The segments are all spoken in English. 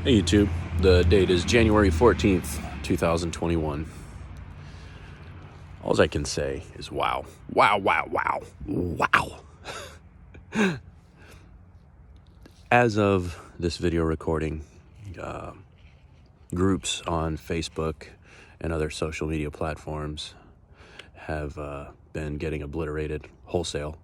Hey YouTube, the date is January 14th, 2021. All I can say is wow. Wow, wow, wow, wow. As of this video recording, groups on Facebook and other social media platforms have been getting obliterated wholesale.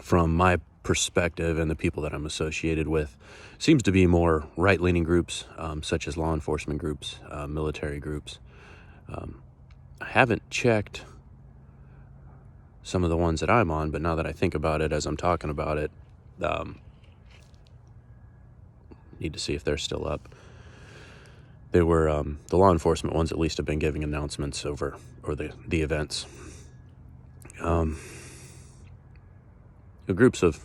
From my perspective and the people that I'm associated with, seems to be more right-leaning groups, such as law enforcement groups, military groups. I haven't checked some of the ones that I'm on, but now that I think about it as I'm talking about it, need to see if they're still up. They were, the law enforcement ones at least have been giving announcements over, or the events. The groups of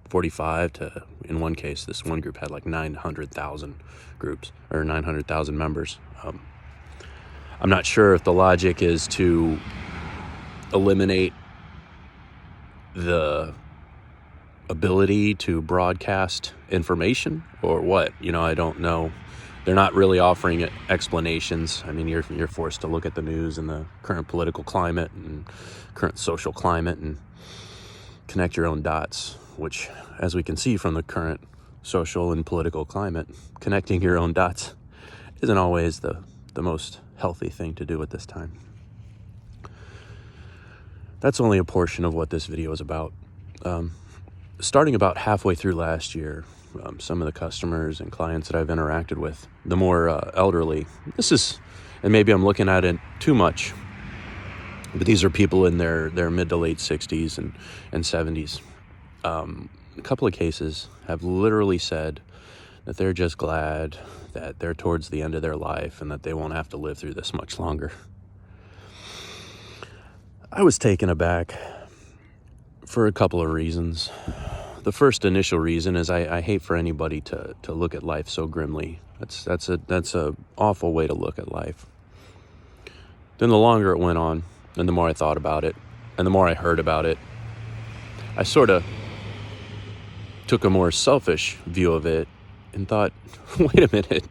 45 to, in one case, this one group had like 900,000 groups, or 900,000 members. I'm not sure if the logic is to eliminate the ability to broadcast information or what. I don't know. They're not really offering explanations. I mean, you're forced to look at the news and the current political climate and current social climate and connect your own dots, which, as we can see from the current social and political climate, connecting your own dots isn't always the most healthy thing to do at this time. That's only a portion of what this video is about. Starting about halfway through last year, some of the customers and clients that I've interacted with, the more elderly, and maybe I'm looking at it too much, but these are people in their mid to late 60s and 70s. A couple of cases have literally said that they're just glad that they're towards the end of their life and that they won't have to live through this much longer. I was taken aback for a couple of reasons. The first initial reason is I hate for anybody to look at life so grimly. That's a awful way to look at life. Then the longer it went on, and the more I thought about it, and the more I heard about it, I sort of took a more selfish view of it and thought, wait a minute,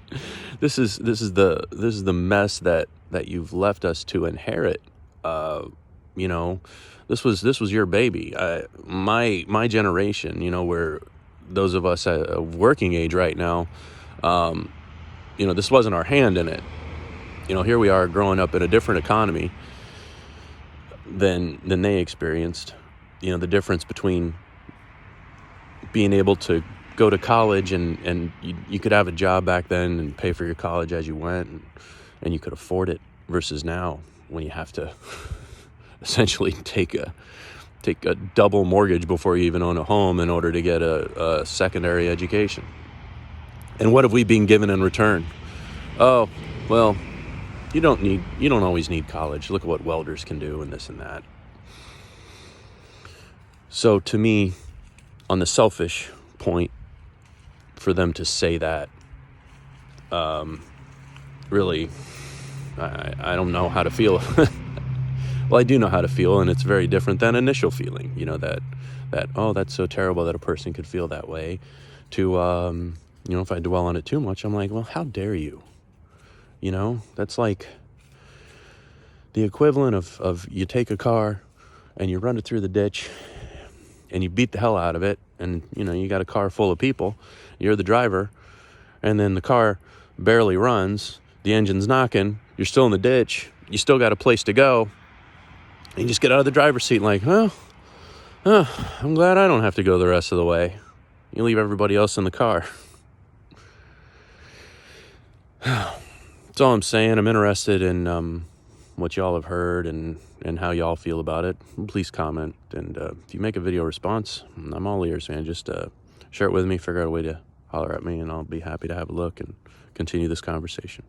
this is the mess that you've left us to inherit. This was your baby. My generation, where those of us at a working age right now, this wasn't our hand in it. Here we are growing up in a different economy than they experienced. The difference between being able to go to college and you could have a job back then and pay for your college as you went and you could afford it, versus now when you have to essentially take a double mortgage before you even own a home in order to get a secondary education. And what have we been given in return? Oh, well, you don't always need college. Look at what welders can do and this and that. So to me, on the selfish point, for them to say that, really, I don't know how to feel. Well, I do know how to feel, and it's very different than initial feeling, that, oh, that's so terrible that a person could feel that way, to, if I dwell on it too much, I'm like, well, how dare you? That's like the equivalent of you take a car and you run it through the ditch and you beat the hell out of it, and, you got a car full of people, you're the driver, and then the car barely runs, the engine's knocking, you're still in the ditch, you still got a place to go, and you just get out of the driver's seat like, I'm glad I don't have to go the rest of the way. You leave everybody else in the car. That's all I'm saying. I'm interested in what y'all have heard and how y'all feel about it. Please comment. And if you make a video response, I'm all ears, man. Just share it with me, figure out a way to holler at me, and I'll be happy to have a look and continue this conversation.